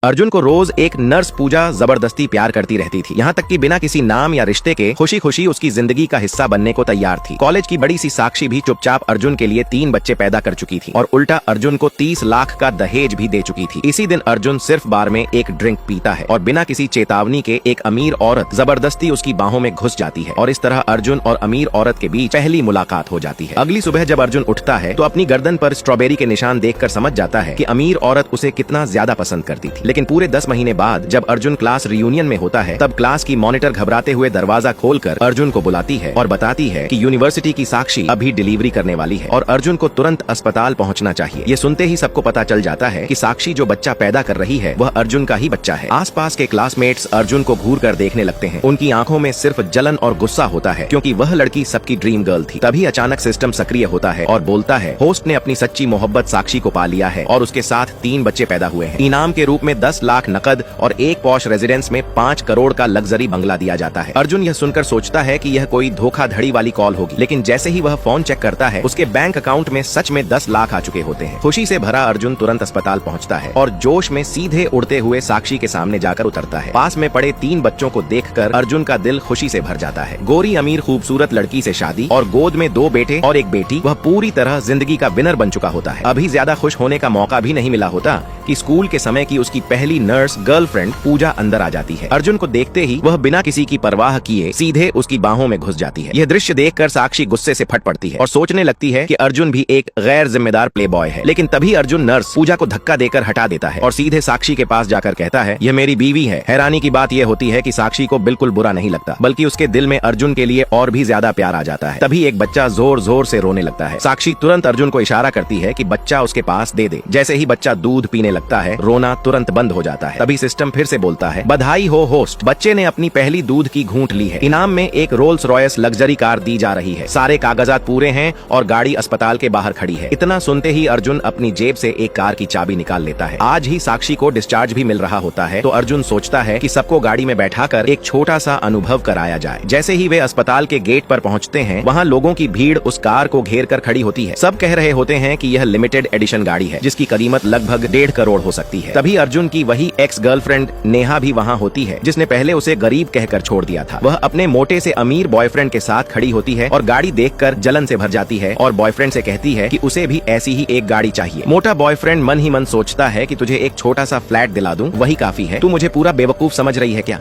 अर्जुन को रोज एक नर्स पूजा जबरदस्ती प्यार करती रहती थी, यहाँ तक कि बिना किसी नाम या रिश्ते के खुशी खुशी उसकी जिंदगी का हिस्सा बनने को तैयार थी। कॉलेज की बड़ी सी साक्षी भी चुपचाप अर्जुन के लिए 3 बच्चे पैदा कर चुकी थी और उल्टा अर्जुन को 30 लाख का दहेज भी दे चुकी थी। इसी दिन अर्जुन सिर्फ बार में एक ड्रिंक पीता है और बिना किसी चेतावनी के एक अमीर औरत जबरदस्ती उसकी बाहों में घुस जाती है और इस तरह अर्जुन और अमीर औरत के बीच पहली मुलाकात हो जाती है। अगली सुबह जब अर्जुन उठता है तो अपनी गर्दन पर स्ट्रॉबेरी के निशान देखकर समझ जाता है कि अमीर औरत उसे कितना ज्यादा पसंद करती थी। लेकिन पूरे 10 महीने बाद जब अर्जुन क्लास रियूनियन में होता है तब क्लास की मॉनिटर घबराते हुए दरवाजा खोलकर अर्जुन को बुलाती है और बताती है कि यूनिवर्सिटी की साक्षी अभी डिलीवरी करने वाली है और अर्जुन को तुरंत अस्पताल पहुंचना चाहिए। ये सुनते ही सबको पता चल जाता है कि साक्षी जो बच्चा पैदा कर रही है वह अर्जुन का ही बच्चा है। आसपास के क्लासमेट्स अर्जुन को घूर कर देखने लगते हैं। उनकी आंखों में सिर्फ जलन और गुस्सा होता है क्योंकि वह लड़की सबकी ड्रीम गर्ल थी। तभी अचानक सिस्टम सक्रिय होता है और बोलता है होस्ट ने अपनी सच्ची मोहब्बत साक्षी को पा लिया है और उसके साथ 3 बच्चे पैदा हुए हैं। इनाम के रूप में 10 लाख नकद और एक पॉश रेजिडेंस में 5 करोड़ का लग्जरी बंगला दिया जाता है। अर्जुन यह सुनकर सोचता है कि यह कोई धोखाधड़ी वाली कॉल होगी, लेकिन जैसे ही वह फोन चेक करता है उसके बैंक अकाउंट में सच में 10 लाख आ चुके होते हैं। खुशी से भरा अर्जुन तुरंत अस्पताल पहुंचता है और जोश में सीधे उड़ते हुए साक्षी के सामने जाकर उतरता है। पास में पड़े 3 बच्चों को देखकर अर्जुन का दिल खुशी से भर जाता है। गोरी अमीर खूबसूरत लड़की से शादी और गोद में 2 बेटे और एक बेटी, वह पूरी तरह जिंदगी का विनर बन चुका होता है। अभी ज्यादा खुश होने का मौका भी नहीं मिला होता कि स्कूल के समय की उसकी पहली नर्स गर्लफ्रेंड पूजा अंदर आ जाती है। अर्जुन को देखते ही वह बिना किसी की परवाह किए सीधे उसकी बाहों में घुस जाती है। यह दृश्य देखकर साक्षी गुस्से से फट पड़ती है और सोचने लगती है कि अर्जुन भी एक गैर जिम्मेदार प्लेबॉय है। लेकिन तभी अर्जुन नर्स पूजा को धक्का देकर हटा देता है और सीधे साक्षी के पास जाकर कहता है यह मेरी बीवी है। हैरानी की बात यह होती है कि साक्षी को बिल्कुल बुरा नहीं लगता, बल्कि उसके दिल में अर्जुन के लिए और भी ज्यादा प्यार आ जाता है। तभी एक बच्चा जोर जोर से रोने लगता है। साक्षी तुरंत अर्जुन को इशारा करती है कि बच्चा उसके पास दे दे। जैसे ही बच्चा दूध पीने लगता है रोना तुरंत बंद हो जाता है। तभी सिस्टम फिर से बोलता है बधाई हो होस्ट, बच्चे ने अपनी पहली दूध की घूंट ली है। इनाम में एक रोल्स रॉयस लग्जरी कार दी जा रही है। सारे कागजात पूरे हैं और गाड़ी अस्पताल के बाहर खड़ी है। इतना सुनते ही अर्जुन अपनी जेब से एक कार की चाबी निकाल लेता है। आज ही साक्षी को डिस्चार्ज भी मिल रहा होता है तो अर्जुन सोचता है कि सबको गाड़ी में बैठाकर एक छोटा सा अनुभव कराया जाए। जैसे ही वे अस्पताल के गेट पर पहुंचते हैं वहां लोगों की भीड़ उस कार को घेर कर खड़ी होती है। सब कह रहे होते हैं कि यह लिमिटेड एडिशन गाड़ी है जिसकी कीमत लगभग 1.5 करोड़ हो सकती है। तभी अर्जुन की वही एक्स गर्लफ्रेंड नेहा भी वहां होती है जिसने पहले उसे गरीब कहकर छोड़ दिया था। वह अपने मोटे से अमीर बॉयफ्रेंड के साथ खड़ी होती है और गाड़ी देखकर जलन से भर जाती है और बॉयफ्रेंड से कहती है कि उसे भी ऐसी ही एक गाड़ी चाहिए। मोटा बॉयफ्रेंड मन ही मन सोचता है कि तुझे एक छोटा सा फ्लैट दिला दूं वही काफी है, तू मुझे पूरा बेवकूफ समझ रही है क्या।